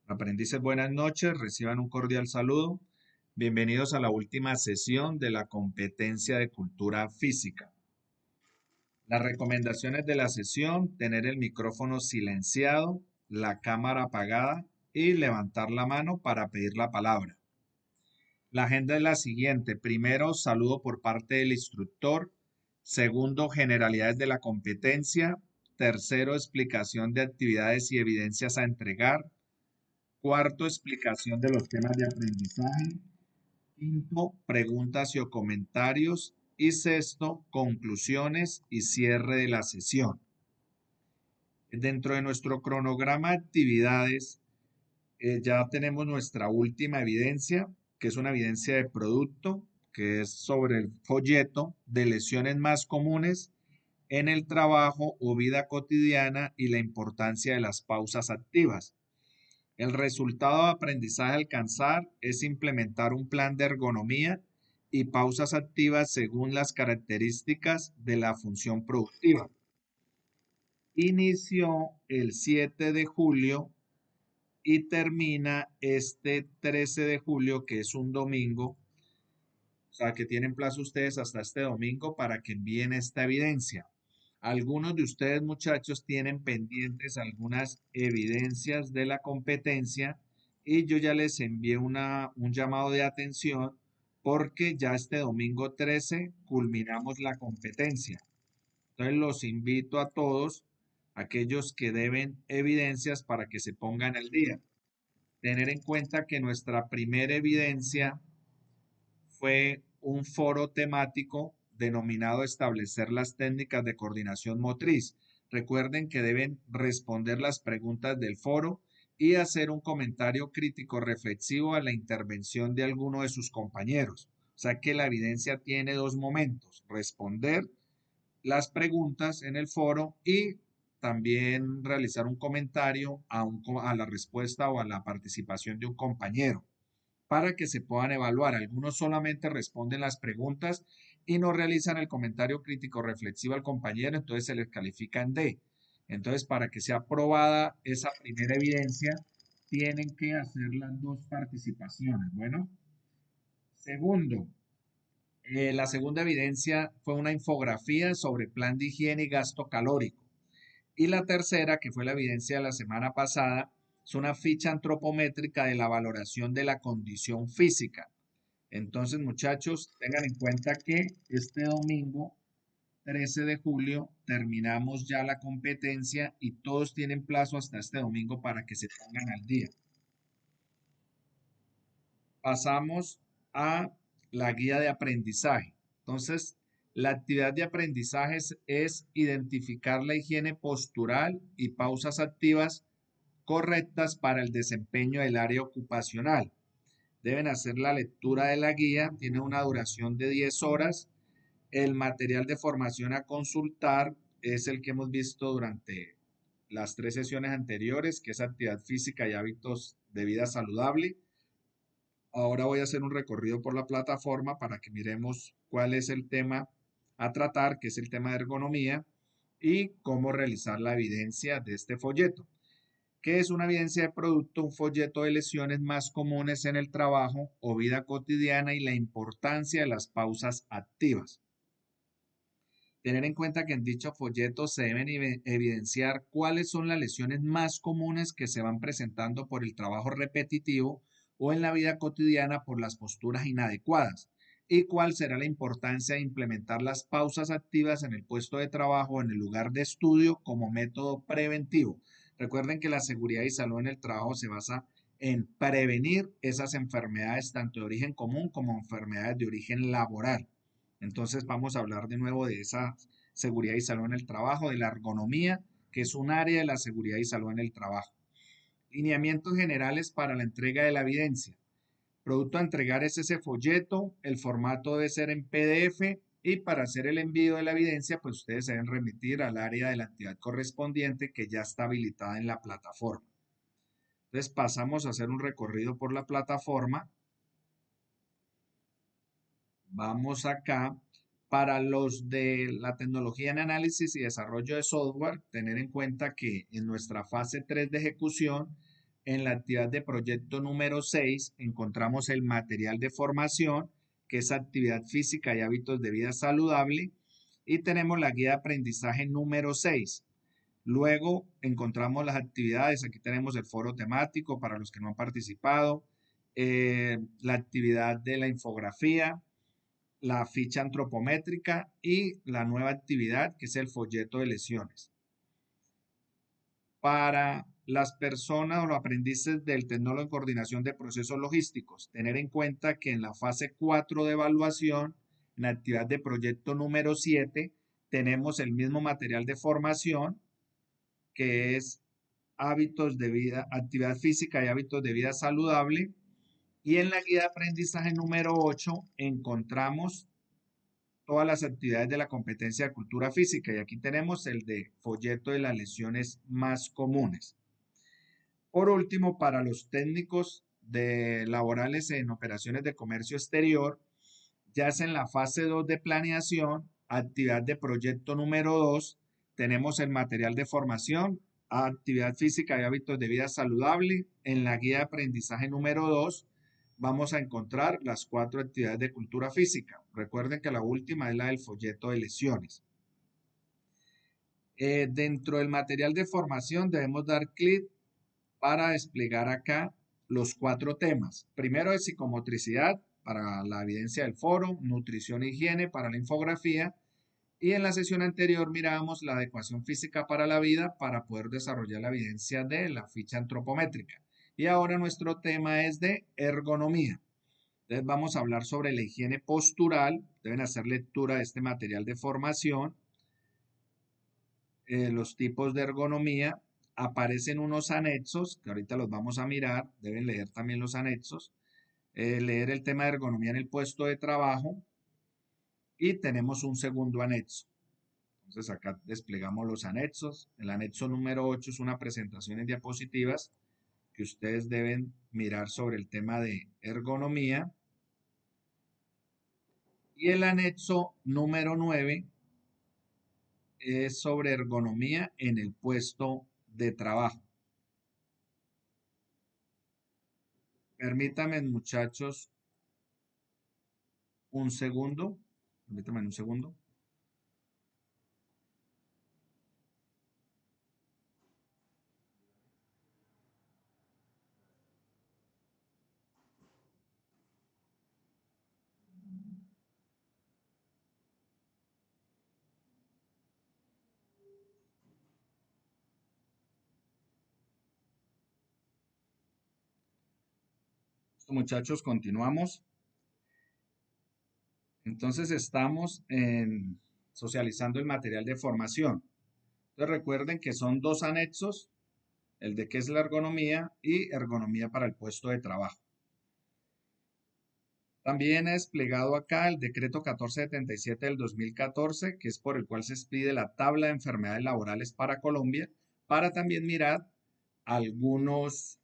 Aprendices, buenas noches, reciban un cordial saludo. Bienvenidos a la última sesión de la competencia de cultura física. Las recomendaciones de la sesión: tener el micrófono silenciado, la cámara apagada y levantar la mano para pedir la palabra. La agenda es la siguiente. Primero, saludo por parte del instructor. Segundo, generalidades de la competencia. Tercero, explicación de actividades y evidencias a entregar. Cuarto, explicación de los temas de aprendizaje. Quinto, preguntas y o comentarios. Y sexto, conclusiones y cierre de la sesión. Dentro de nuestro cronograma de actividades, ya tenemos nuestra última evidencia, que es una evidencia de producto, que es sobre el folleto de lesiones más comunes en el trabajo o vida cotidiana y la importancia de las pausas activas. El resultado de aprendizaje a alcanzar es implementar un plan de ergonomía y pausas activas según las características de la función productiva. Inició el 7 de julio y termina este 13 de julio, que es un domingo. O sea, que tienen plazo ustedes hasta este domingo para que envíen esta evidencia. Algunos de ustedes, muchachos, tienen pendientes algunas evidencias de la competencia y yo ya les envié un llamado de atención porque ya este domingo 13 culminamos la competencia. Entonces los invito a todos, aquellos que deben evidencias, para que se pongan al día. Tener en cuenta que nuestra primera evidencia fue un foro temático denominado Establecer las técnicas de coordinación motriz. Recuerden que deben responder las preguntas del foro y hacer un comentario crítico reflexivo a la intervención de alguno de sus compañeros. O sea que la evidencia tiene dos momentos: responder las preguntas en el foro y también realizar un comentario a la respuesta o a la participación de un compañero, para que se puedan evaluar. Algunos solamente responden las preguntas y no realizan el comentario crítico reflexivo al compañero, entonces se les califica en D. Entonces, para que sea aprobada esa primera evidencia, tienen que hacer las dos participaciones. Bueno, segundo, la segunda evidencia fue una infografía sobre plan de higiene y gasto calórico. Y la tercera, que fue la evidencia de la semana pasada, es una ficha antropométrica de la valoración de la condición física. Entonces, muchachos, tengan en cuenta que este domingo 13 de julio terminamos ya la competencia y todos tienen plazo hasta este domingo para que se pongan al día. Pasamos a la guía de aprendizaje. Entonces, la actividad de aprendizaje es identificar la higiene postural y pausas activas correctas para el desempeño del área ocupacional. Deben hacer la lectura de la guía, tiene una duración de 10 horas. El material de formación a consultar es el que hemos visto durante las 3 sesiones anteriores, que es actividad física y hábitos de vida saludable. Ahora voy a hacer un recorrido por la plataforma para que miremos cuál es el tema a tratar, que es el tema de ergonomía, y cómo realizar la evidencia de este folleto. ¿Qué es una evidencia de producto? Un folleto de lesiones más comunes en el trabajo o vida cotidiana y la importancia de las pausas activas. Tener en cuenta que en dicho folleto se deben evidenciar cuáles son las lesiones más comunes que se van presentando por el trabajo repetitivo o en la vida cotidiana por las posturas inadecuadas, y cuál será la importancia de implementar las pausas activas en el puesto de trabajo o en el lugar de estudio como método preventivo. Recuerden que la seguridad y salud en el trabajo se basa en prevenir esas enfermedades, tanto de origen común como enfermedades de origen laboral. Entonces vamos a hablar de nuevo de esa seguridad y salud en el trabajo, de la ergonomía, que es un área de la seguridad y salud en el trabajo. Lineamientos generales para la entrega de la evidencia. Producto a entregar es ese folleto, el formato debe ser en PDF, y para hacer el envío de la evidencia, pues ustedes se deben remitir al área de la entidad correspondiente que ya está habilitada en la plataforma. Entonces pasamos a hacer un recorrido por la plataforma. Vamos acá. Para los de la tecnología en análisis y desarrollo de software, tener en cuenta que en nuestra fase 3 de ejecución en la actividad de proyecto número 6 encontramos el material de formación, que es actividad física y hábitos de vida saludable, y tenemos la guía de aprendizaje número 6. Luego encontramos las actividades, aquí tenemos el foro temático para los que no han participado, la actividad de la infografía, la ficha antropométrica y la nueva actividad que es el folleto de lesiones. Para las personas o los aprendices del tecnólogo en coordinación de procesos logísticos, tener en cuenta que en la fase 4 de evaluación, en la actividad de proyecto número 7, tenemos el mismo material de formación que es hábitos de vida, actividad física y hábitos de vida saludable. Y en la guía de aprendizaje número 8 encontramos todas las actividades de la competencia de cultura física. Y aquí tenemos el de folleto de las lesiones más comunes. Por último, para los técnicos de laborales en operaciones de comercio exterior, ya es en la fase 2 de planeación, actividad de proyecto número 2, tenemos el material de formación, actividad física y hábitos de vida saludable. En la guía de aprendizaje número 2 vamos a encontrar las 4 actividades de cultura física. Recuerden que la última es la del folleto de lesiones. Dentro del material de formación debemos dar clic para desplegar acá los 4 temas. Primero es psicomotricidad para la evidencia del foro, nutrición e higiene para la infografía, y en la sesión anterior mirábamos la adecuación física para la vida para poder desarrollar la evidencia de la ficha antropométrica. Y ahora nuestro tema es de ergonomía. Entonces vamos a hablar sobre la higiene postural. Deben hacer lectura de este material de formación. Los tipos de ergonomía. Aparecen unos anexos, que ahorita los vamos a mirar. Deben leer también los anexos. Leer el tema de ergonomía en el puesto de trabajo. Y tenemos un segundo anexo. Entonces acá desplegamos los anexos. El anexo número 8 es una presentación en diapositivas que ustedes deben mirar sobre el tema de ergonomía. Y el anexo número 9 es sobre ergonomía en el puesto de trabajo. Permítanme, muchachos, un segundo. Permítanme un segundo. Muchachos, continuamos. Entonces estamos socializando el material de formación. Entonces recuerden que son 2 anexos, el de qué es la ergonomía y ergonomía para el puesto de trabajo. También he desplegado acá el decreto 1477 del 2014, que es por el cual se expide la tabla de enfermedades laborales para Colombia, para también mirar algunas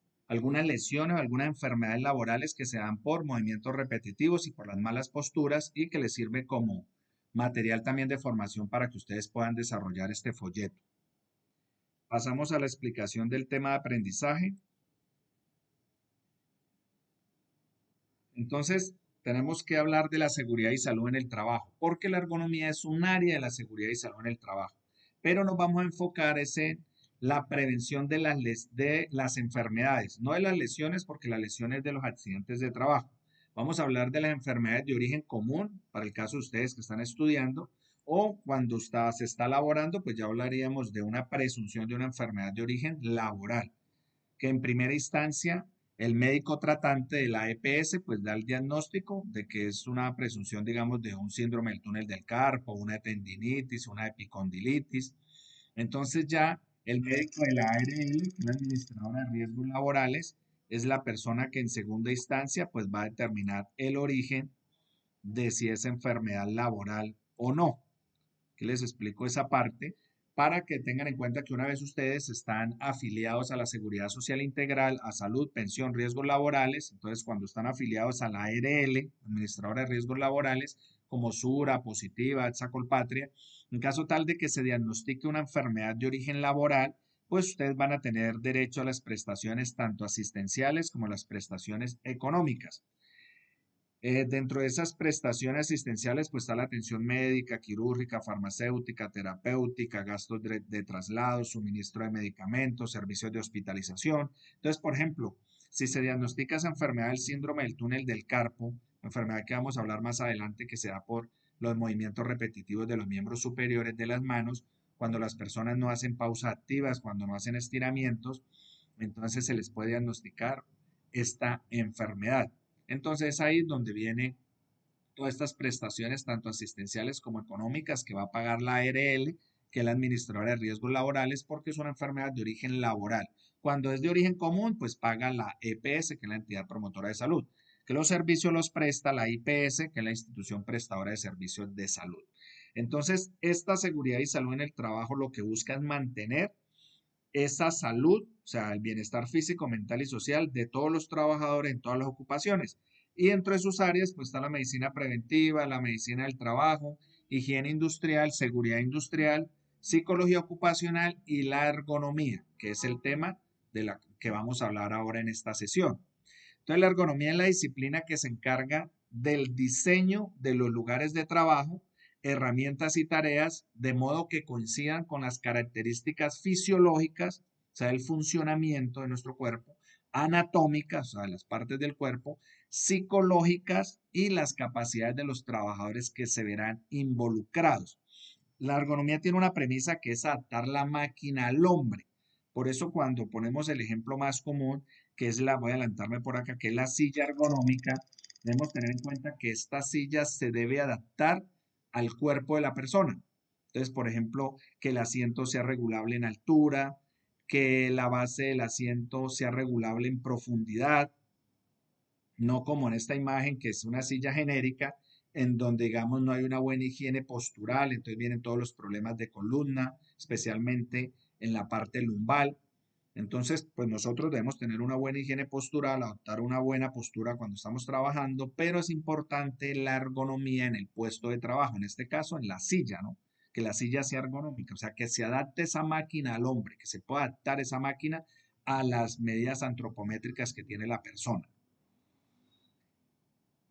lesiones, algunas enfermedades laborales que se dan por movimientos repetitivos y por las malas posturas y que les sirve como material también de formación para que ustedes puedan desarrollar este folleto. Pasamos a la explicación del tema de aprendizaje. Entonces, tenemos que hablar de la seguridad y salud en el trabajo, porque la ergonomía es un área de la seguridad y salud en el trabajo. Pero nos vamos a enfocar en la prevención de las enfermedades, no de las lesiones, porque las lesiones de los accidentes de trabajo. Vamos a hablar de las enfermedades de origen común, para el caso de ustedes que están estudiando, o cuando se está laborando, pues ya hablaríamos de una presunción de una enfermedad de origen laboral, que en primera instancia el médico tratante de la EPS pues da el diagnóstico de que es una presunción, digamos, de un síndrome del túnel del carpo, una tendinitis, una epicondilitis. Entonces ya el médico de la ARL, que es la administradora de riesgos laborales, es la persona que en segunda instancia pues va a determinar el origen de si es enfermedad laboral o no. Que les explico esa parte para que tengan en cuenta que una vez ustedes están afiliados a la Seguridad Social Integral, a salud, pensión, riesgos laborales, entonces cuando están afiliados a la ARL, Administradora de Riesgos Laborales, como SURA, Positiva, Colpatria, en caso tal de que se diagnostique una enfermedad de origen laboral, pues ustedes van a tener derecho a las prestaciones tanto asistenciales como las prestaciones económicas. Dentro de esas prestaciones asistenciales, pues está la atención médica, quirúrgica, farmacéutica, terapéutica, gastos de traslado, suministro de medicamentos, servicios de hospitalización. Entonces, por ejemplo, si se diagnostica esa enfermedad del síndrome del túnel del carpo, enfermedad que vamos a hablar más adelante, que se da por los movimientos repetitivos de los miembros superiores de las manos, cuando las personas no hacen pausas activas, cuando no hacen estiramientos, entonces se les puede diagnosticar esta enfermedad. Entonces es ahí donde vienen todas estas prestaciones, tanto asistenciales como económicas, que va a pagar la ARL, que es la Administradora de Riesgos Laborales, porque es una enfermedad de origen laboral. Cuando es de origen común, pues paga la EPS, que es la entidad promotora de salud, que los servicios los presta la IPS, que es la institución prestadora de servicios de salud. Entonces, esta seguridad y salud en el trabajo lo que busca es mantener esa salud, o sea, el bienestar físico, mental y social de todos los trabajadores en todas las ocupaciones. Y dentro de sus áreas, pues está la medicina preventiva, la medicina del trabajo, higiene industrial, seguridad industrial, psicología ocupacional y la ergonomía, que es el tema de la que vamos a hablar ahora en esta sesión. Entonces, la ergonomía es la disciplina que se encarga del diseño de los lugares de trabajo, herramientas y tareas, de modo que coincidan con las características fisiológicas, o sea, el funcionamiento de nuestro cuerpo, anatómicas, o sea, las partes del cuerpo, psicológicas y las capacidades de los trabajadores que se verán involucrados. La ergonomía tiene una premisa que es adaptar la máquina al hombre. Por eso cuando ponemos el ejemplo más común, que es voy a adelantarme por acá, que es la silla ergonómica, debemos tener en cuenta que esta silla se debe adaptar al cuerpo de la persona. Entonces, por ejemplo, que el asiento sea regulable en altura, que la base del asiento sea regulable en profundidad, no como en esta imagen que es una silla genérica en donde digamos no hay una buena higiene postural, entonces vienen todos los problemas de columna, especialmente en la parte lumbar. Entonces, pues nosotros debemos tener una buena higiene postural, adoptar una buena postura cuando estamos trabajando, pero es importante la ergonomía en el puesto de trabajo, en este caso en la silla, ¿no? Que la silla sea ergonómica, o sea, que se adapte esa máquina al hombre, que se pueda adaptar esa máquina a las medidas antropométricas que tiene la persona.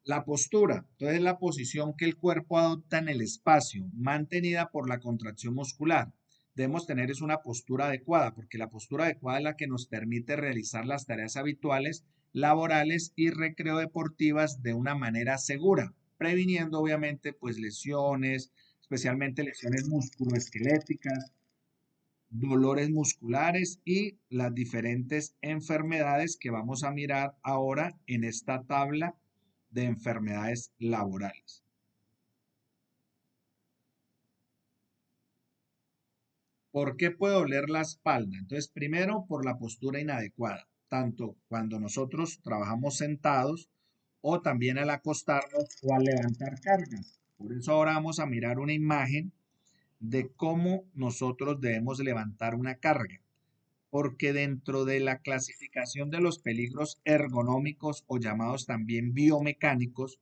La postura, entonces es la posición que el cuerpo adopta en el espacio, mantenida por la contracción muscular. Debemos tener es una postura adecuada, porque la postura adecuada es la que nos permite realizar las tareas habituales, laborales y recreo deportivas de una manera segura, previniendo obviamente pues lesiones, especialmente lesiones musculoesqueléticas, dolores musculares y las diferentes enfermedades que vamos a mirar ahora en esta tabla de enfermedades laborales. ¿Por qué puede doler la espalda? Entonces, primero, por la postura inadecuada, tanto cuando nosotros trabajamos sentados o también al acostarnos o al levantar cargas. Por eso ahora vamos a mirar una imagen de cómo nosotros debemos levantar una carga. Porque dentro de la clasificación de los peligros ergonómicos o llamados también biomecánicos,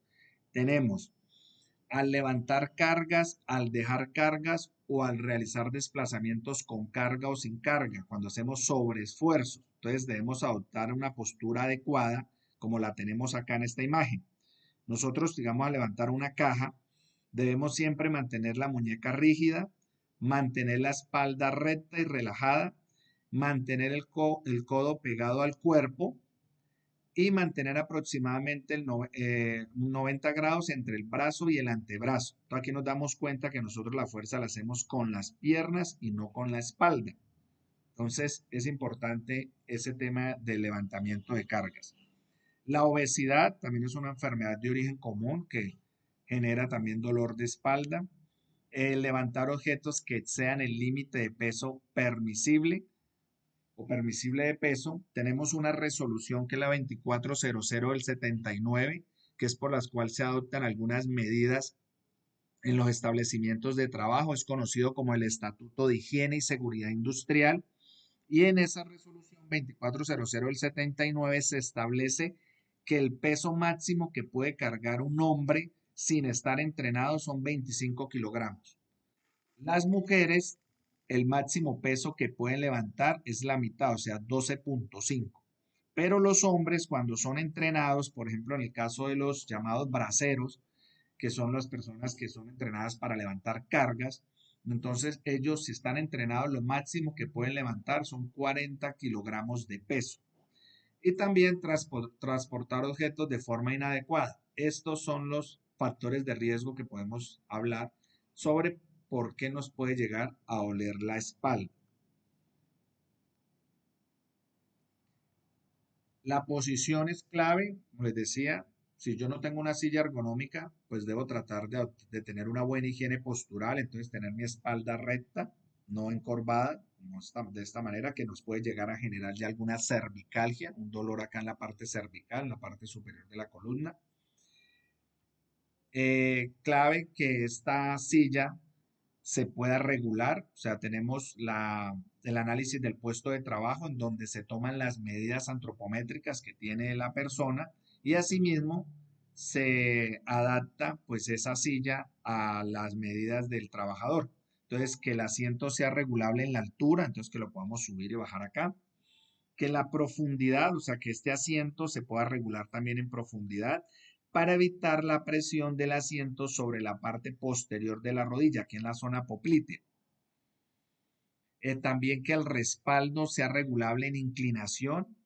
tenemos al levantar cargas, al dejar cargas o al realizar desplazamientos con carga o sin carga, cuando hacemos sobreesfuerzos. Entonces debemos adoptar una postura adecuada, como la tenemos acá en esta imagen. Nosotros, digamos, al levantar una caja, debemos siempre mantener la muñeca rígida, mantener la espalda recta y relajada, mantener el codo pegado al cuerpo y mantener aproximadamente 90 grados entre el brazo y el antebrazo. Entonces aquí nos damos cuenta que nosotros la fuerza la hacemos con las piernas y no con la espalda. Entonces es importante ese tema del levantamiento de cargas. La obesidad también es una enfermedad de origen común que genera también dolor de espalda. Levantar objetos que excedan el límite de peso permisible o permisible de peso. Tenemos una resolución que es la 2400 del 79, que es por las cuales se adoptan algunas medidas en los establecimientos de trabajo. Es conocido como el Estatuto de Higiene y Seguridad Industrial. Y en esa resolución 2400 del 79 se establece que el peso máximo que puede cargar un hombre sin estar entrenado son 25 kilogramos. Las mujeres el máximo peso que pueden levantar es la mitad, o sea, 12.5. Pero los hombres, cuando son entrenados, por ejemplo, en el caso de los llamados braceros, que son las personas que son entrenadas para levantar cargas, entonces ellos, si están entrenados, lo máximo que pueden levantar son 40 kilogramos de peso. Y también transportar objetos de forma inadecuada. Estos son los factores de riesgo que podemos hablar sobre por qué nos puede llegar a doler la espalda. La posición es clave, como les decía, si yo no tengo una silla ergonómica, pues debo tratar de tener una buena higiene postural, entonces tener mi espalda recta, no encorvada, de esta manera que nos puede llegar a generar ya alguna cervicalgia, un dolor acá en la parte cervical, en la parte superior de la columna. Clave que esta silla se pueda regular, o sea, tenemos el análisis del puesto de trabajo en donde se toman las medidas antropométricas que tiene la persona y asimismo se adapta pues esa silla a las medidas del trabajador. Entonces, que el asiento sea regulable en la altura, entonces que lo podamos subir y bajar acá. Que la profundidad, o sea, que este asiento se pueda regular también en profundidad para evitar la presión del asiento sobre la parte posterior de la rodilla, aquí en la zona poplítea. También que el respaldo sea regulable en inclinación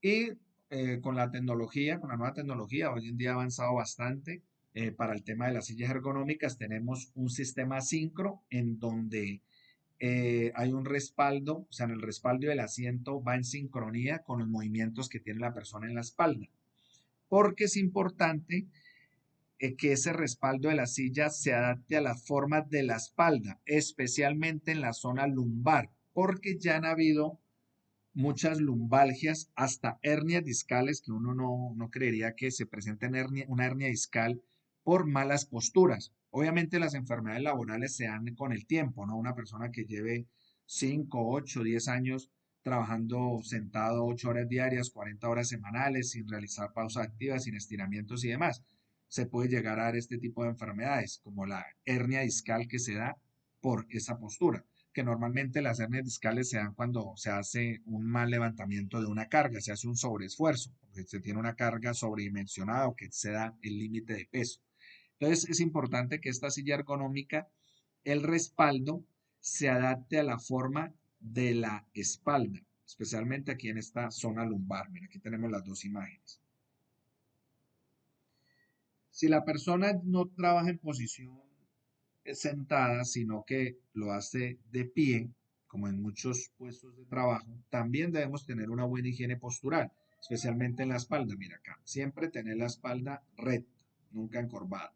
y con la tecnología, con la nueva tecnología, hoy en día ha avanzado bastante. Para el tema de las sillas ergonómicas tenemos un sistema sincro en donde hay un respaldo, o sea, en el respaldo del asiento va en sincronía con los movimientos que tiene la persona en la espalda. Porque es importante que ese respaldo de la silla se adapte a las formas de la espalda, especialmente en la zona lumbar, porque ya han habido muchas lumbalgias, hasta hernias discales, que uno no creería que se presente una hernia discal por malas posturas. Obviamente las enfermedades laborales se dan con el tiempo, ¿no? Una persona que lleve 5, 8, 10 años trabajando sentado 8 horas diarias, 40 horas semanales, sin realizar pausas activas, sin estiramientos y demás, se puede llegar a dar este tipo de enfermedades, como la hernia discal que se da por esa postura, que normalmente las hernias discales se dan cuando se hace un mal levantamiento de una carga, se hace un sobreesfuerzo, porque se tiene una carga sobredimensionada o que exceda el límite de peso. Entonces es importante que esta silla ergonómica, el respaldo, se adapte a la forma de la espalda, especialmente aquí en esta zona lumbar. Mira, aquí tenemos las dos imágenes. Si la persona no trabaja en posición sentada, sino que lo hace de pie, como en muchos puestos de trabajo, también debemos tener una buena higiene postural, especialmente en la espalda. Mira acá, siempre tener la espalda recta, nunca encorvada.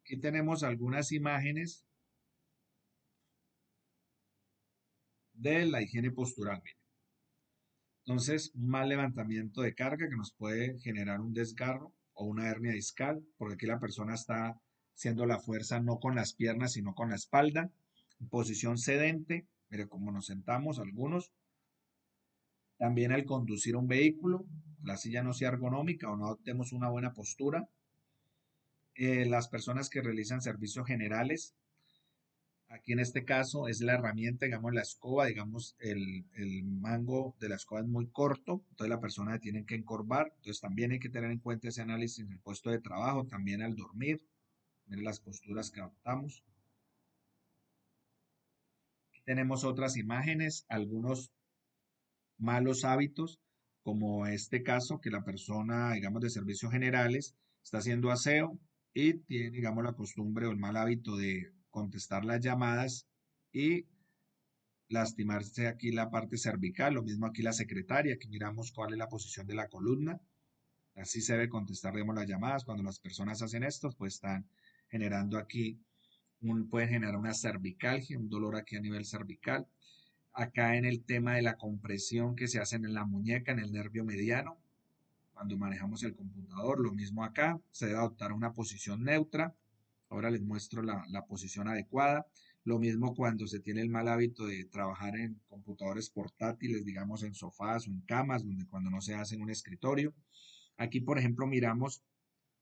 Aquí tenemos algunas imágenes de la higiene postural. Mira. Entonces, un mal levantamiento de carga que nos puede generar un desgarro o una hernia discal, porque aquí la persona está haciendo la fuerza no con las piernas, sino con la espalda. En posición sedente, mire cómo nos sentamos algunos. También al conducir un vehículo, la silla no sea ergonómica o no tenemos una buena postura. Las personas que realizan servicios generales, aquí en este caso es la herramienta, digamos la escoba, digamos el mango de la escoba es muy corto, entonces la persona tiene que encorvar, entonces también hay que tener en cuenta ese análisis en el puesto de trabajo, también al dormir, ver las posturas que adoptamos. Aquí tenemos otras imágenes, algunos malos hábitos, como este caso que la persona, digamos, de servicios generales está haciendo aseo y tiene, digamos, la costumbre o el mal hábito de contestar las llamadas y lastimarse aquí la parte cervical, lo mismo aquí la secretaria, aquí miramos cuál es la posición de la columna, así se debe contestar, digamos, las llamadas, cuando las personas hacen esto, pues están generando aquí, pueden generar una cervicalgia, un dolor aquí a nivel cervical, acá en el tema de la compresión que se hace en la muñeca, en el nervio mediano, cuando manejamos el computador, lo mismo acá, se debe adoptar una posición neutra. Ahora les muestro la posición adecuada. Lo mismo cuando se tiene el mal hábito de trabajar en computadores portátiles, digamos en sofás o en camas, donde cuando no se hace en un escritorio. Aquí, por ejemplo, miramos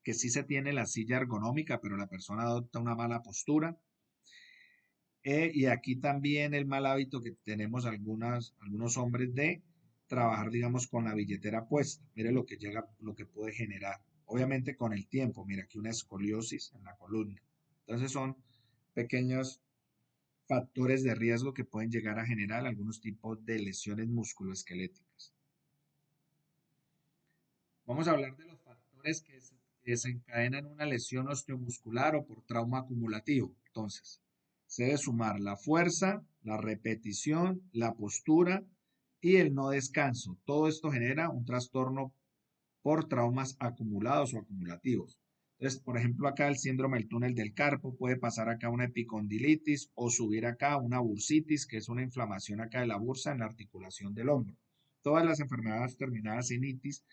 que sí se tiene la silla ergonómica, pero la persona adopta una mala postura. Y aquí también el mal hábito que tenemos algunos hombres de trabajar, digamos, con la billetera puesta. Mire lo que llega, lo que puede generar. Obviamente con el tiempo, mira aquí una escoliosis en la columna. Entonces son pequeños factores de riesgo que pueden llegar a generar algunos tipos de lesiones musculoesqueléticas. Vamos a hablar de los factores que desencadenan una lesión osteomuscular o por trauma acumulativo. Entonces, se debe sumar la fuerza, la repetición, la postura y el no descanso. Todo esto genera un trastorno por traumas acumulados o acumulativos. Entonces, por ejemplo, acá el síndrome del túnel del carpo, puede pasar acá una epicondilitis o subir acá una bursitis, que es una inflamación acá de la bursa en la articulación del hombro. Todas las enfermedades terminadas en itis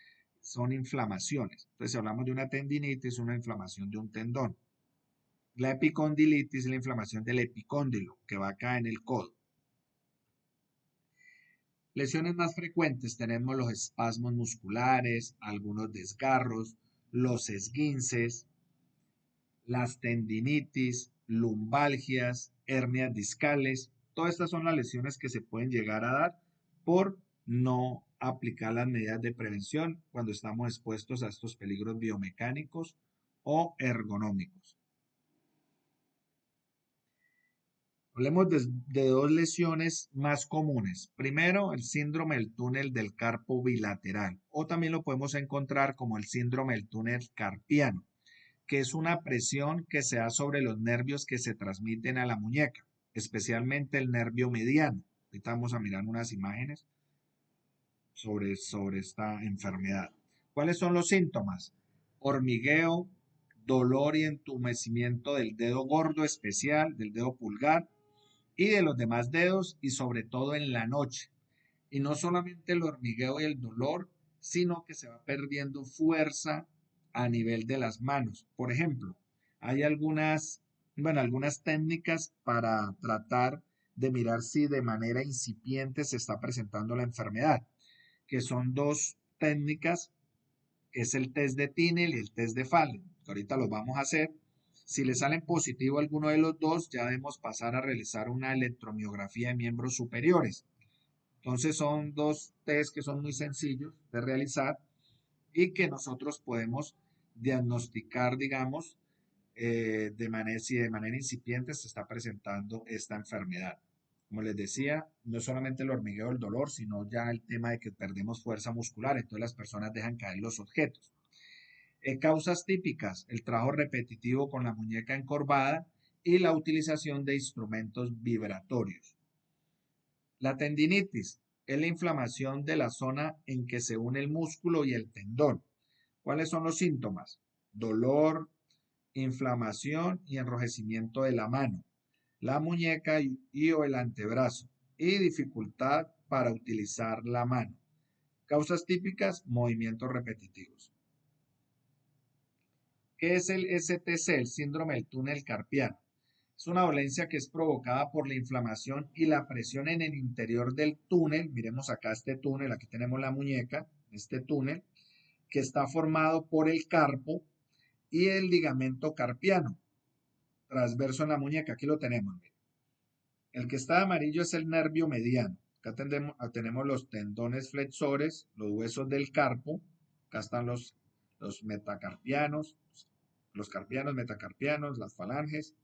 son inflamaciones. Entonces, si hablamos de una tendinitis, una inflamación de un tendón. La epicondilitis es la inflamación del epicóndilo, que va acá en el codo. Lesiones más frecuentes tenemos los espasmos musculares, algunos desgarros, los esguinces, las tendinitis, lumbalgias, hernias discales. Todas estas son las lesiones que se pueden llegar a dar por no aplicar las medidas de prevención cuando estamos expuestos a estos peligros biomecánicos o ergonómicos. Hablemos de dos lesiones más comunes. Primero, el síndrome del túnel del carpo bilateral, o también lo podemos encontrar como el síndrome del túnel carpiano, que es una presión que se da sobre los nervios que se transmiten a la muñeca, especialmente el nervio mediano. Ahorita vamos a mirar unas imágenes sobre esta enfermedad. ¿Cuáles son los síntomas? Hormigueo, dolor y entumecimiento del dedo gordo especial, del dedo pulgar, y de los demás dedos y sobre todo en la noche. Y no solamente el hormigueo y el dolor, sino que se va perdiendo fuerza a nivel de las manos. Por ejemplo, hay algunas técnicas para tratar de mirar si de manera incipiente se está presentando la enfermedad, que son dos técnicas, que es el test de Tinel y el test de Fallen. Ahorita los vamos a hacer. Si le salen positivo alguno de los dos, ya debemos pasar a realizar una electromiografía de miembros superiores. Entonces son dos test que son muy sencillos de realizar y que nosotros podemos diagnosticar, digamos, si de manera incipiente se está presentando esta enfermedad. Como les decía, no es solamente el hormigueo del dolor, sino ya el tema de que perdemos fuerza muscular, entonces las personas dejan caer los objetos. Causas típicas, el trabajo repetitivo con la muñeca encorvada y la utilización de instrumentos vibratorios. La tendinitis es la inflamación de la zona en que se une el músculo y el tendón. ¿Cuáles son los síntomas? Dolor, inflamación y enrojecimiento de la mano, la muñeca o el antebrazo y dificultad para utilizar la mano. Causas típicas, movimientos repetitivos. ¿Qué es el STC, el síndrome del túnel carpiano? Es una dolencia que es provocada por la inflamación y la presión en el interior del túnel. Miremos acá este túnel, aquí tenemos la muñeca, este túnel, que está formado por el carpo y el ligamento carpiano, transverso en la muñeca. Aquí lo tenemos. El que está amarillo es el nervio mediano. Acá tenemos los tendones flexores, los huesos del carpo. Acá están los metacarpianos, los carpianos, metacarpianos, las falanges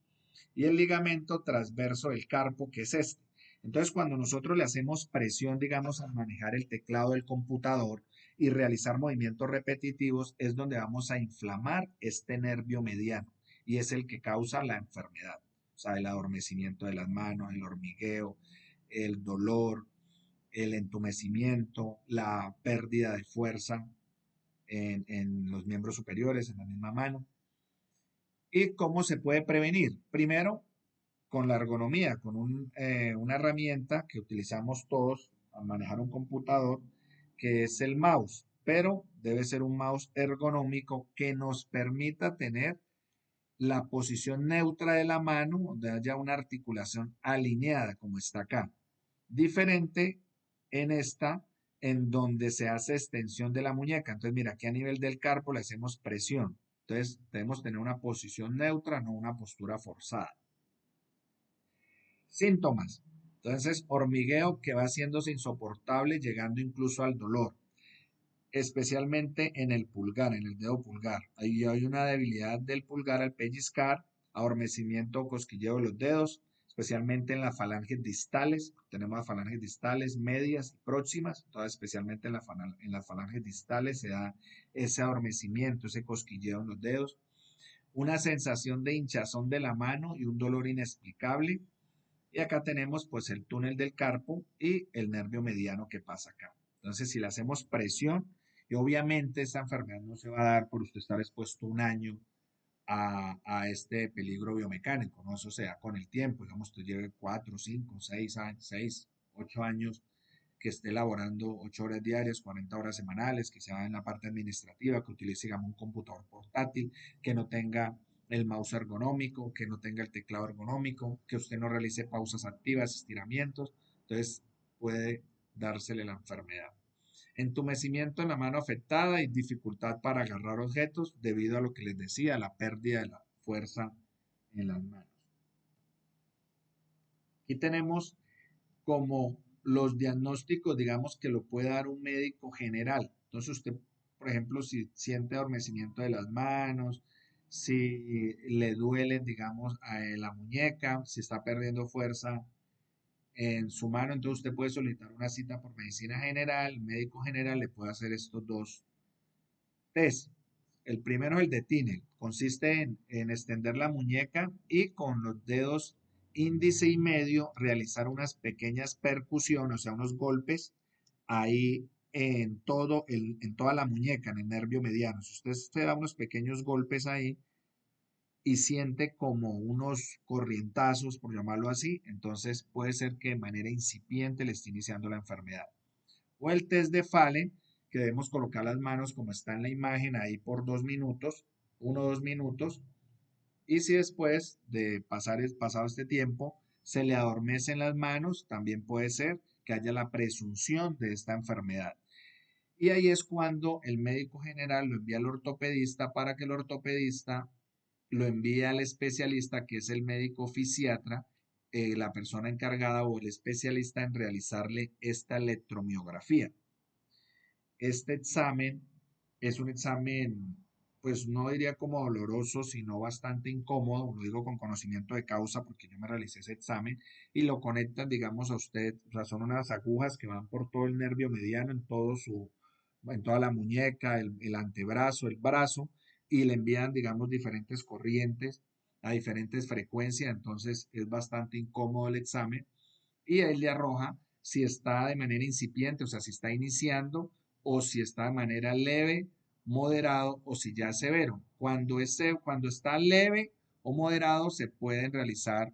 y el ligamento transverso del carpo, que es este. Entonces, cuando nosotros le hacemos presión, digamos, al manejar el teclado del computador y realizar movimientos repetitivos, es donde vamos a inflamar este nervio mediano y es el que causa la enfermedad. O sea, el adormecimiento de las manos, el hormigueo, el dolor, el entumecimiento, la pérdida de fuerza en los miembros superiores, en la misma mano. ¿Y cómo se puede prevenir? Primero, con la ergonomía, con una herramienta que utilizamos todos al manejar un computador, que es el mouse, pero debe ser un mouse ergonómico que nos permita tener la posición neutra de la mano, donde haya una articulación alineada, como está acá. Diferente en esta, en donde se hace extensión de la muñeca. Entonces, mira, aquí a nivel del carpo le hacemos presión. Entonces, debemos tener una posición neutra, no una postura forzada. Síntomas. Entonces, hormigueo que va haciéndose insoportable, llegando incluso al dolor, especialmente en el pulgar, en el dedo pulgar. Ahí hay una debilidad del pulgar al pellizcar, adormecimiento o cosquilleo de los dedos, especialmente en las falanges distales. Tenemos las falanges distales, medias y próximas, todas especialmente en las falanges distales se da ese adormecimiento, ese cosquilleo en los dedos. Una sensación de hinchazón de la mano y un dolor inexplicable. Y acá tenemos pues el túnel del carpo y el nervio mediano que pasa acá. Entonces, si le hacemos presión, y obviamente esta enfermedad no se va a dar por usted estar expuesto un año a este peligro biomecánico, ¿no? Eso se da con el tiempo, digamos, usted lleve 4, 5, 6 años, 6, 8 años que esté laborando 8 horas diarias, 40 horas semanales, que sea en la parte administrativa, que utilice, digamos, un computador portátil, que no tenga el mouse ergonómico, que no tenga el teclado ergonómico, que usted no realice pausas activas, estiramientos, entonces puede dársele la enfermedad. Entumecimiento en la mano afectada y dificultad para agarrar objetos debido a lo que les decía, la pérdida de la fuerza en las manos. Aquí tenemos como los diagnósticos, digamos, que lo puede dar un médico general. Entonces usted, por ejemplo, si siente adormecimiento de las manos, si le duele, digamos, a la muñeca, si está perdiendo fuerza en su mano, entonces usted puede solicitar una cita por medicina general, el médico general le puede hacer estos dos test. El primero es el de Tinel, consiste en extender la muñeca y con los dedos índice y medio realizar unas pequeñas percusiones, o sea, unos golpes ahí en toda la muñeca, en el nervio mediano. Si usted se da unos pequeños golpes ahí y siente como unos corrientazos, por llamarlo así, entonces puede ser que de manera incipiente le esté iniciando la enfermedad. O el test de Fallen, que debemos colocar las manos como está en la imagen ahí por 2 minutos, 1 o 2 minutos, y si después de pasado este tiempo se le adormecen las manos, también puede ser que haya la presunción de esta enfermedad. Y ahí es cuando el médico general lo envía al ortopedista para que el ortopedista lo envíe al especialista, que es el médico fisiatra, la persona encargada o el especialista en realizarle esta electromiografía. Este examen es un examen, pues no diría como doloroso, sino bastante incómodo, lo digo con conocimiento de causa porque yo me realicé ese examen y lo conectan, digamos, a usted, o sea, son unas agujas que van por todo el nervio mediano, en toda la muñeca, el antebrazo, el brazo, y le envían, digamos, diferentes corrientes a diferentes frecuencias, entonces es bastante incómodo el examen y él le arroja si está de manera incipiente, o sea, si está iniciando o si está de manera leve, moderado o si ya es severo. Cuando está leve o moderado, se pueden realizar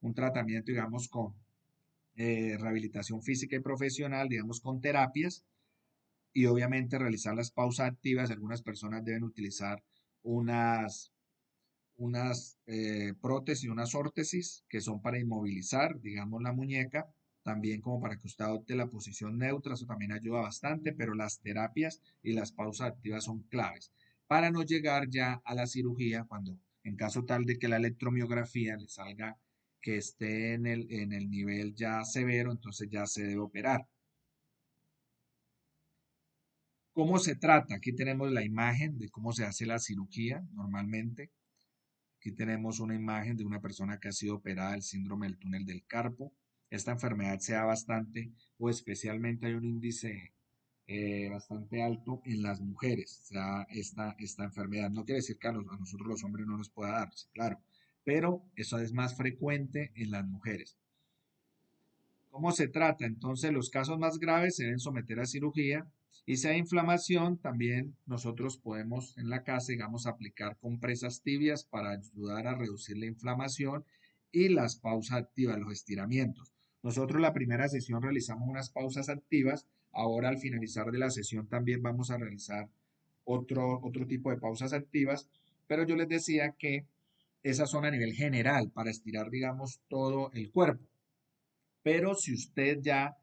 un tratamiento, digamos, con rehabilitación física y profesional, digamos, con terapias y obviamente realizar las pausas activas. Algunas personas deben utilizar unas, unas prótesis, unas órtesis que son para inmovilizar, digamos, la muñeca, también como para que usted adopte la posición neutra, eso también ayuda bastante, pero las terapias y las pausas activas son claves para no llegar ya a la cirugía cuando, en caso tal de que la electromiografía le salga que esté en el nivel ya severo, entonces ya se debe operar. ¿Cómo se trata? Aquí tenemos la imagen de cómo se hace la cirugía normalmente. Aquí tenemos una imagen de una persona que ha sido operada del síndrome del túnel del carpo. Esta enfermedad se da bastante o especialmente hay un índice bastante alto en las mujeres. O sea, esta enfermedad no quiere decir que a nosotros los hombres no nos pueda dar, sí, claro, pero eso es más frecuente en las mujeres. ¿Cómo se trata? Entonces, los casos más graves se deben someter a cirugía y si hay inflamación, también nosotros podemos en la casa, digamos, aplicar compresas tibias para ayudar a reducir la inflamación y las pausas activas, los estiramientos. Nosotros la primera sesión realizamos unas pausas activas, ahora al finalizar de la sesión también vamos a realizar otro tipo de pausas activas, pero yo les decía que esas son a nivel general para estirar, digamos, todo el cuerpo. Pero si usted ya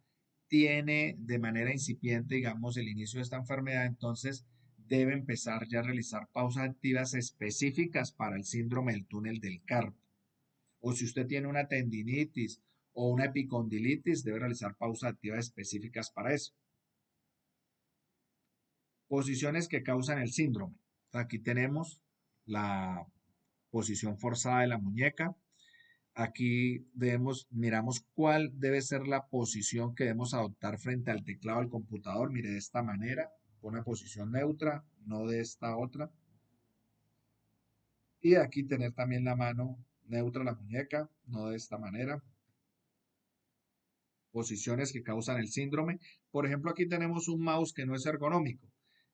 tiene de manera incipiente, digamos, el inicio de esta enfermedad, entonces debe empezar ya a realizar pausas activas específicas para el síndrome del túnel del carpo. O si usted tiene una tendinitis o una epicondilitis, debe realizar pausas activas específicas para eso. Posiciones que causan el síndrome. Aquí tenemos la posición forzada de la muñeca. Aquí miramos cuál debe ser la posición que debemos adoptar frente al teclado del computador. Mire, de esta manera, una posición neutra, no de esta otra. Y aquí tener también la mano neutra, la muñeca, no de esta manera. Posiciones que causan el síndrome. Por ejemplo, aquí tenemos un mouse que no es ergonómico,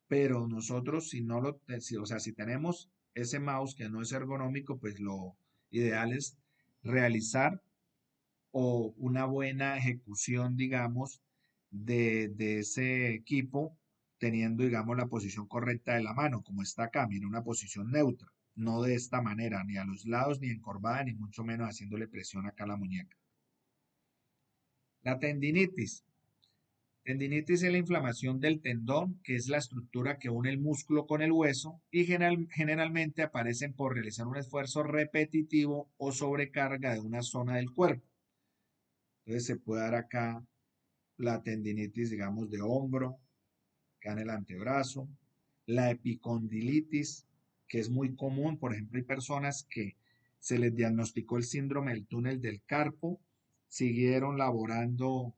pero nosotros si no lo, o sea, si tenemos ese mouse que no es ergonómico, pues lo ideal es realizar o una buena ejecución, digamos, de ese equipo, teniendo, digamos, la posición correcta de la mano, como está acá, mira, una posición neutra, no de esta manera, ni a los lados, ni encorvada, ni mucho menos haciéndole presión acá a la muñeca. La tendinitis. Tendinitis es la inflamación del tendón, que es la estructura que une el músculo con el hueso, y generalmente aparecen por realizar un esfuerzo repetitivo o sobrecarga de una zona del cuerpo. Entonces se puede dar acá la tendinitis, digamos, de hombro, acá en el antebrazo, la epicondilitis, que es muy común, por ejemplo, hay personas que se les diagnosticó el síndrome del túnel del carpo, siguieron laborando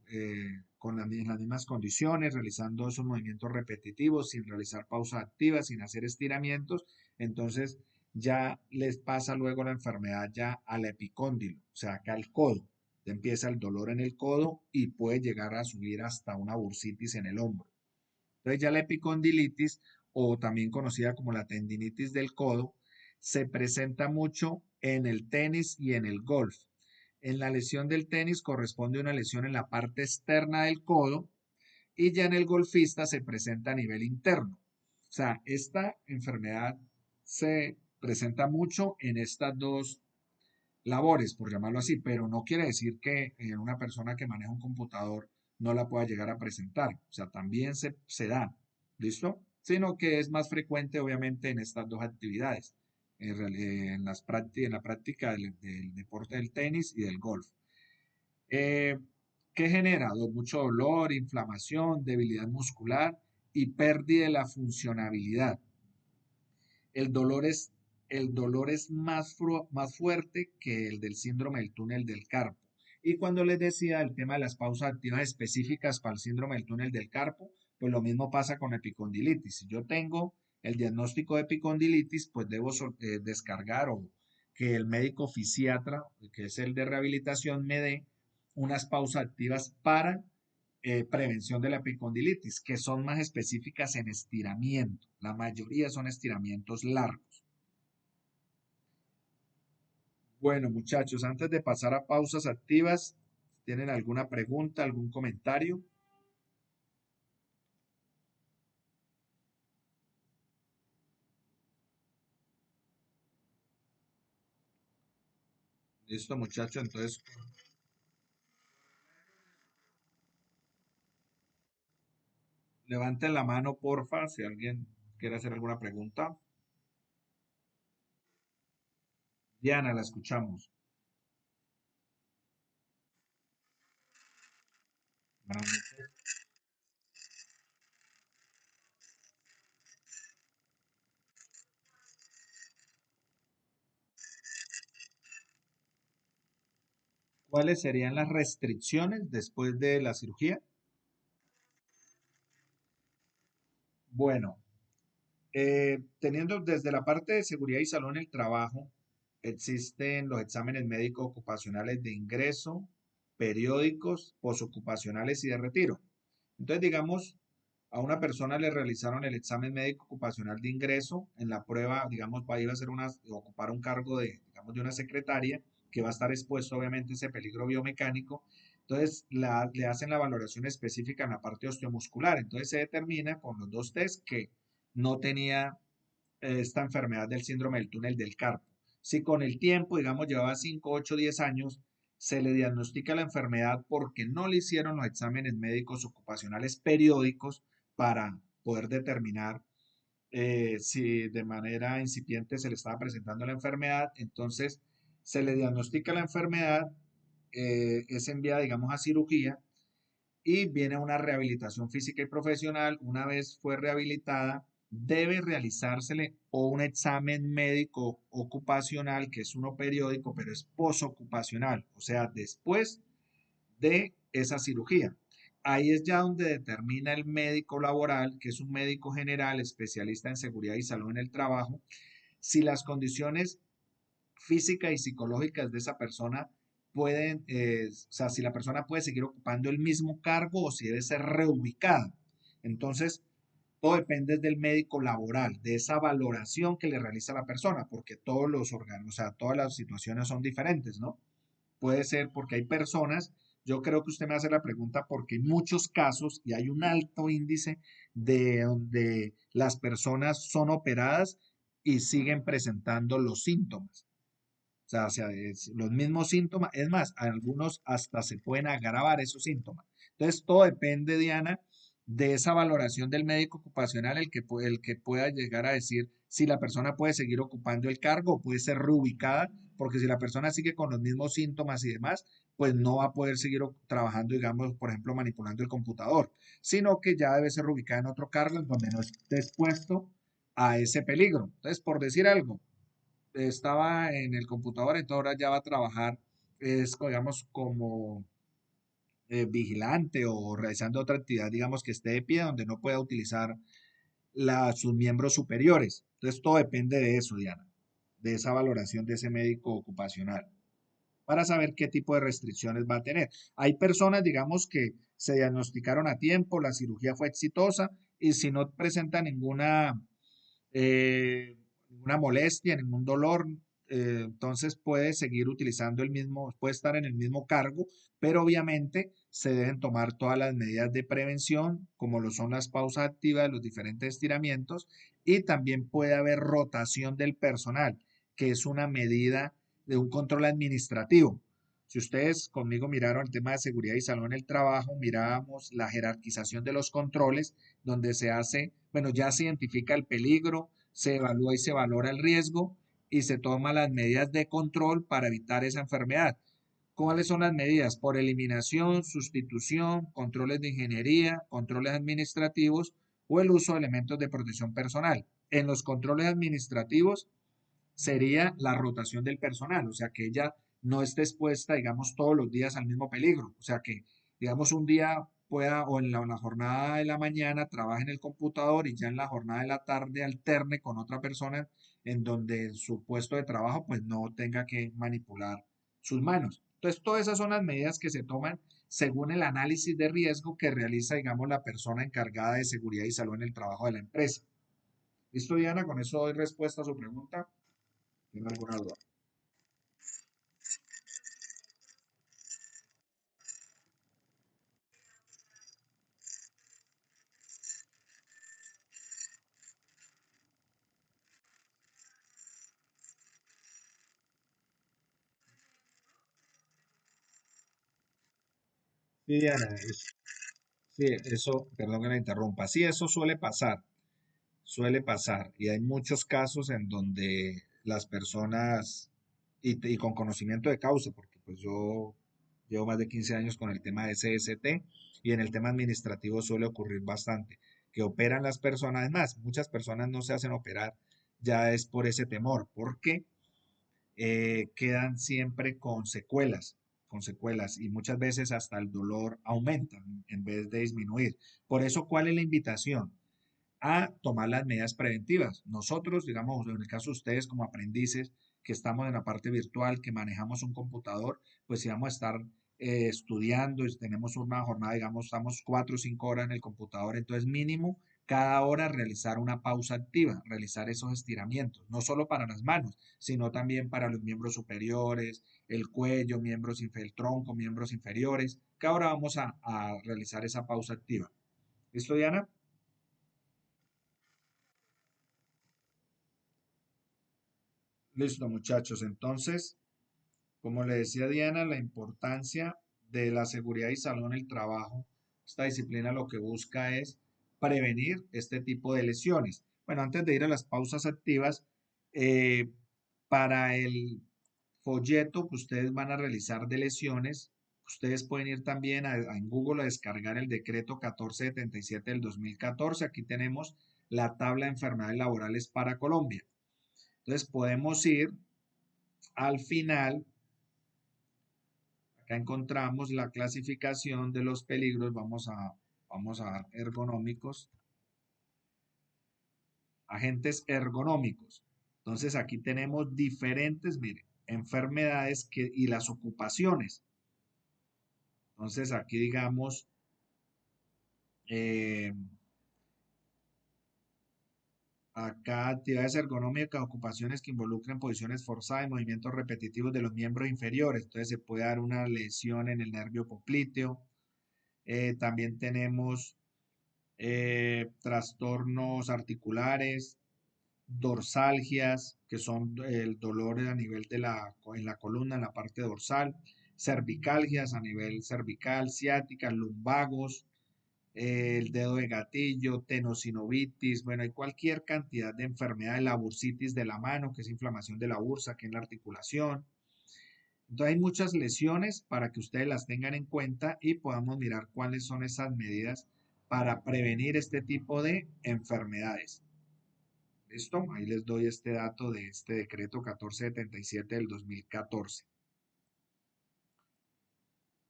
con las mismas condiciones, realizando esos movimientos repetitivos, sin realizar pausas activas, sin hacer estiramientos, entonces ya les pasa luego la enfermedad ya al epicóndilo, o sea, acá al codo. Empieza el dolor en el codo y puede llegar a subir hasta una bursitis en el hombro. Entonces ya la epicondilitis, o también conocida como la tendinitis del codo, se presenta mucho en el tenis y en el golf. En la lesión del tenis corresponde una lesión en la parte externa del codo y ya en el golfista se presenta a nivel interno. O sea, esta enfermedad se presenta mucho en estas dos labores, por llamarlo así, pero no quiere decir que una persona que maneja un computador no la pueda llegar a presentar. O sea, también se da, ¿listo? Sino que es más frecuente, obviamente, en estas dos actividades, en la práctica del deporte del tenis y del golf. Eh, ¿Qué genera? Mucho dolor, inflamación, debilidad muscular y pérdida de la funcionabilidad. El dolor es, el dolor es más fuerte que el del síndrome del túnel del carpo. Y cuando les decía el tema de las pausas activas específicas para el síndrome del túnel del carpo, pues lo mismo pasa con epicondilitis. Si yo tengo el diagnóstico de epicondilitis, pues debo descargar o que el médico fisiatra, que es el de rehabilitación, me dé unas pausas activas para prevención de la epicondilitis, que son más específicas en estiramiento. La mayoría son estiramientos largos. Bueno, muchachos, antes de pasar a pausas activas, ¿tienen alguna pregunta, algún comentario? Listo, muchachos, entonces levanten la mano, porfa, si alguien quiere hacer alguna pregunta. Diana, la escuchamos. Buenas noches. ¿Cuáles serían las restricciones después de la cirugía? Bueno, teniendo desde la parte de seguridad y salud en el trabajo, existen los exámenes médicos ocupacionales de ingreso, periódicos, posocupacionales y de retiro. Entonces, digamos, a una persona le realizaron el examen médico ocupacional de ingreso, en la prueba, digamos, va a ir a hacer ocupar un cargo de, digamos, de una secretaria, que va a estar expuesto obviamente a ese peligro biomecánico. Entonces, le hacen la valoración específica en la parte osteomuscular. Entonces, se determina con los dos test que no tenía esta enfermedad del síndrome del túnel del carpo. Si con el tiempo, digamos, llevaba 5, 8, 10 años, se le diagnostica la enfermedad porque no le hicieron los exámenes médicos ocupacionales periódicos para poder determinar si de manera incipiente se le estaba presentando la enfermedad, entonces se le diagnostica la enfermedad, es enviada, digamos, a cirugía y viene una rehabilitación física y profesional. Una vez fue rehabilitada, debe realizársele o un examen médico ocupacional, que es uno periódico, pero es posocupacional, o sea, después de esa cirugía. Ahí es ya donde determina el médico laboral, que es un médico general especialista en seguridad y salud en el trabajo, si las condiciones físicas y psicológicas de esa persona pueden, o sea, si la persona puede seguir ocupando el mismo cargo o si debe ser reubicada. Entonces, todo depende del médico laboral, de esa valoración que le realiza la persona, porque todos los órganos, o sea, todas las situaciones son diferentes, ¿no? Puede ser porque hay personas, yo creo que usted me hace la pregunta porque hay muchos casos y hay un alto índice de donde las personas son operadas y siguen presentando los síntomas. O sea, los mismos síntomas, es más, algunos hasta se pueden agravar esos síntomas. Entonces, todo depende, Diana, de esa valoración del médico ocupacional, el que pueda llegar a decir si la persona puede seguir ocupando el cargo o puede ser reubicada, porque si la persona sigue con los mismos síntomas y demás, pues no va a poder seguir trabajando, digamos, por ejemplo, manipulando el computador, sino que ya debe ser reubicada en otro cargo en donde no esté expuesto a ese peligro. Entonces, por decir algo, estaba en el computador, entonces ahora ya va a trabajar, digamos, como vigilante o realizando otra actividad, digamos, que esté de pie, donde no pueda utilizar sus miembros superiores. Entonces, todo depende de eso, Diana, de esa valoración de ese médico ocupacional, para saber qué tipo de restricciones va a tener. Hay personas, digamos, que se diagnosticaron a tiempo, la cirugía fue exitosa y si no presenta eh, ninguna molestia, ningún dolor, entonces puede seguir utilizando el mismo, puede estar en el mismo cargo, pero obviamente se deben tomar todas las medidas de prevención, como lo son las pausas activas, los diferentes estiramientos, y también puede haber rotación del personal, que es una medida de un control administrativo. Si ustedes conmigo miraron el tema de seguridad y salud en el trabajo, mirábamos la jerarquización de los controles, donde se hace, bueno, ya se identifica el peligro, se evalúa y se valora el riesgo y se toman las medidas de control para evitar esa enfermedad. ¿Cuáles son las medidas? Por eliminación, sustitución, controles de ingeniería, controles administrativos o el uso de elementos de protección personal. En los controles administrativos sería la rotación del personal, o sea, que ella no esté expuesta, digamos, todos los días al mismo peligro, o sea, que, digamos, un día pueda o en la jornada de la mañana trabaje en el computador y ya en la jornada de la tarde alterne con otra persona en donde su puesto de trabajo pues no tenga que manipular sus manos. Entonces, todas esas son las medidas que se toman según el análisis de riesgo que realiza, digamos, la persona encargada de seguridad y salud en el trabajo de la empresa. ¿Listo, Diana? Con eso doy respuesta a su pregunta. ¿Tiene alguna duda? Sí, Diana, sí, eso, perdón que la interrumpa. Sí, eso suele pasar. Y hay muchos casos en donde las personas, y con conocimiento de causa, porque pues yo llevo más de 15 años con el tema de CST y en el tema administrativo suele ocurrir bastante, que operan las personas, además, muchas personas no se hacen operar, ya es por ese temor, porque quedan siempre con secuelas y muchas veces hasta el dolor aumenta en vez de disminuir. Por eso, ¿cuál es la invitación? A tomar las medidas preventivas. Nosotros, digamos, en el caso de ustedes como aprendices, que estamos en la parte virtual, que manejamos un computador, pues si vamos a estar estudiando, y tenemos una jornada, digamos, estamos 4 o 5 horas en el computador, entonces mínimo cada hora realizar una pausa activa, realizar esos estiramientos, no solo para las manos, sino también para los miembros superiores, el cuello, el tronco, miembros inferiores. Cada hora vamos a realizar esa pausa activa. ¿Listo, Diana? Listo, muchachos. Entonces, como le decía Diana, la importancia de la seguridad y salud en el trabajo. Esta disciplina lo que busca es prevenir este tipo de lesiones. Bueno, antes de ir a las pausas activas, eh, para el folleto que ustedes van a realizar de lesiones, ustedes pueden ir también en Google a descargar el decreto 1477 del 2014. Aquí tenemos la tabla de enfermedades laborales para Colombia. Entonces podemos ir al final, acá encontramos la clasificación de los peligros, vamos a ergonómicos, agentes ergonómicos. Entonces aquí tenemos diferentes, miren, enfermedades y las ocupaciones. Entonces aquí digamos, eh, acá actividades ergonómicas, ocupaciones que involucren posiciones forzadas y movimientos repetitivos de los miembros inferiores. Entonces se puede dar una lesión en el nervio popliteo. También tenemos trastornos articulares, dorsalgias, que son el dolor a nivel en la columna, en la parte dorsal, cervicalgias a nivel cervical, ciáticas, lumbagos, el dedo de gatillo, tenosinovitis, bueno, hay cualquier cantidad de enfermedades, la bursitis de la mano, que es inflamación de la bursa, que es la articulación. Entonces hay muchas lesiones para que ustedes las tengan en cuenta y podamos mirar cuáles son esas medidas para prevenir este tipo de enfermedades. ¿Listo? Ahí les doy este dato de este decreto 1477 del 2014.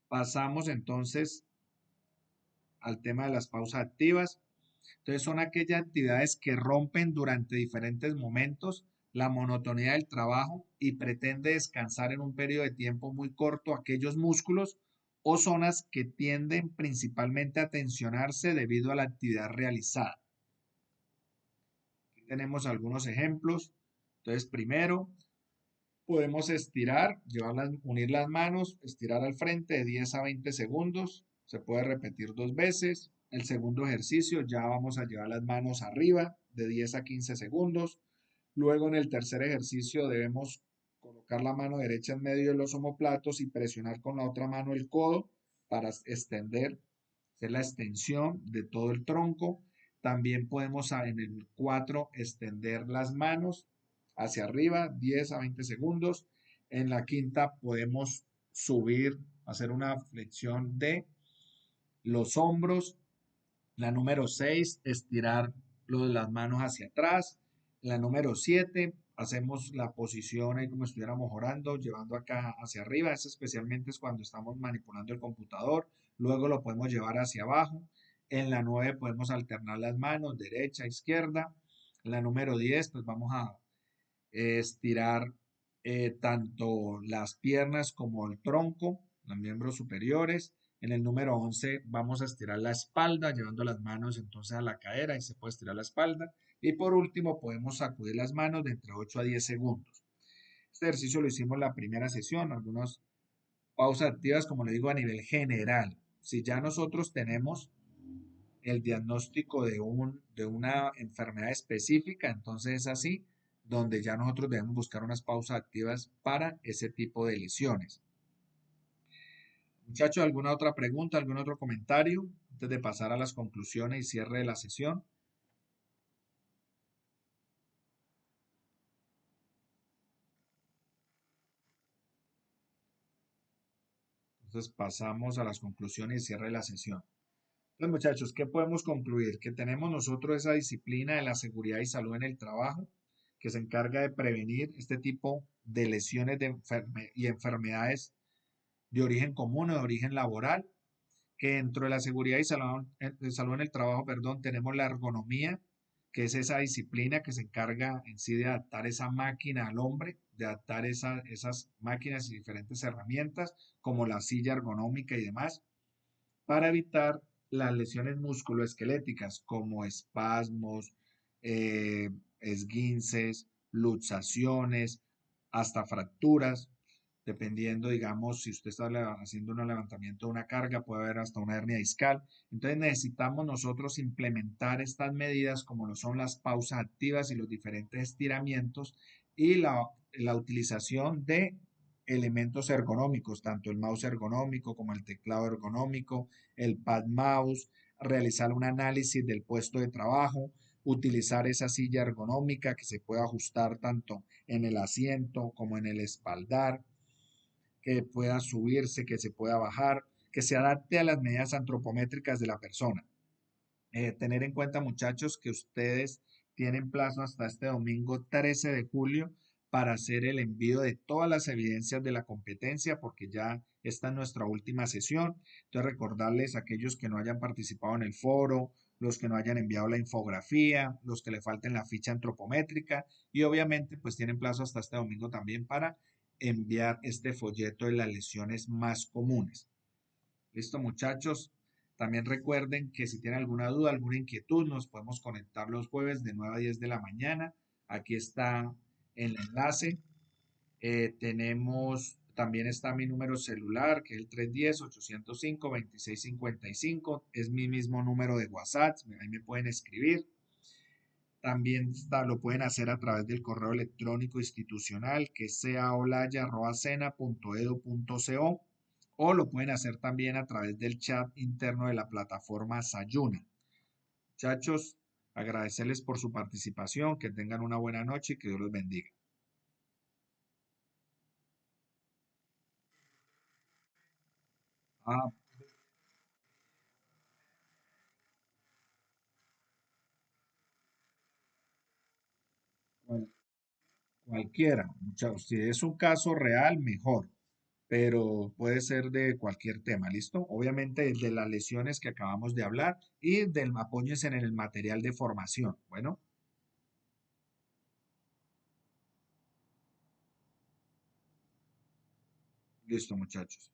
Pasamos entonces al tema de las pausas activas. Entonces son aquellas actividades que rompen durante diferentes momentos la monotonía del trabajo y pretende descansar en un periodo de tiempo muy corto aquellos músculos o zonas que tienden principalmente a tensionarse debido a la actividad realizada. Aquí tenemos algunos ejemplos. Entonces, primero, podemos estirar, unir las manos, estirar al frente de 10 a 20 segundos. Se puede repetir 2 veces. El segundo ejercicio ya vamos a llevar las manos arriba de 10 a 15 segundos. Luego en el tercer ejercicio debemos colocar la mano derecha en medio de los omóplatos y presionar con la otra mano el codo para extender, hacer la extensión de todo el tronco. También podemos en el 4 extender las manos hacia arriba, 10 a 20 segundos. En la quinta podemos subir, hacer una flexión de los hombros. La número 6, estirar las manos hacia atrás. La número 7, hacemos la posición ahí como si estuviéramos orando, llevando acá hacia arriba. Eso especialmente es cuando estamos manipulando el computador. Luego lo podemos llevar hacia abajo. En la 9 podemos alternar las manos, derecha, izquierda. En la número 10, pues vamos a estirar tanto las piernas como el tronco, los miembros superiores. En el número 11 vamos a estirar la espalda, llevando las manos entonces a la cadera y se puede estirar la espalda. Y por último podemos sacudir las manos de entre 8 a 10 segundos. Este ejercicio lo hicimos en la primera sesión, algunas pausas activas, como le digo, a nivel general. Si ya nosotros tenemos el diagnóstico de una enfermedad específica, entonces es así donde ya nosotros debemos buscar unas pausas activas para ese tipo de lesiones. Muchachos, ¿alguna otra pregunta, algún otro comentario antes de pasar a las conclusiones y cierre de la sesión? Entonces pasamos a las conclusiones y cierre de la sesión. Entonces, muchachos, ¿qué podemos concluir? Que tenemos nosotros esa disciplina de la seguridad y salud en el trabajo que se encarga de prevenir este tipo de lesiones y enfermedades de origen común o de origen laboral, que dentro de la seguridad y salud en el trabajo, perdón, tenemos la ergonomía, que es esa disciplina que se encarga en sí de adaptar esa máquina al hombre, de adaptar esas máquinas y diferentes herramientas, como la silla ergonómica y demás, para evitar las lesiones musculoesqueléticas, como espasmos, eh, esguinces, luxaciones, hasta fracturas. Dependiendo, digamos, si usted está haciendo un levantamiento de una carga, puede haber hasta una hernia discal. Entonces necesitamos nosotros implementar estas medidas como lo son las pausas activas y los diferentes estiramientos y la utilización de elementos ergonómicos, tanto el mouse ergonómico como el teclado ergonómico, el pad mouse, realizar un análisis del puesto de trabajo, utilizar esa silla ergonómica que se pueda ajustar tanto en el asiento como en el espaldar, que pueda subirse, que se pueda bajar, que se adapte a las medidas antropométricas de la persona. Tener en cuenta, muchachos, que ustedes tienen plazo hasta este domingo 13 de julio para hacer el envío de todas las evidencias de la competencia, porque ya esta es nuestra última sesión. Entonces, recordarles a aquellos que no hayan participado en el foro, los que no hayan enviado la infografía, los que le falten la ficha antropométrica y obviamente pues tienen plazo hasta este domingo también para enviar este folleto de las lesiones más comunes. Listo, muchachos. También recuerden que si tienen alguna duda, alguna inquietud, nos podemos conectar los jueves de 9 a 10 de la mañana. Aquí está el enlace. También está mi número celular, que es el 310-805-2655. Es mi mismo número de WhatsApp. Ahí me pueden escribir. También lo pueden hacer a través del correo electrónico institucional, que es caolaya@sena.edu.co, o lo pueden hacer también a través del chat interno de la plataforma Sayuna. Muchachos, agradecerles por su participación, que tengan una buena noche y que Dios los bendiga. Ah, cual- cualquiera, muchachos. Si es un caso real, mejor, pero puede ser de cualquier tema, ¿listo? Obviamente de las lesiones que acabamos de hablar y del apóyense en el material de formación. Bueno, listo, muchachos.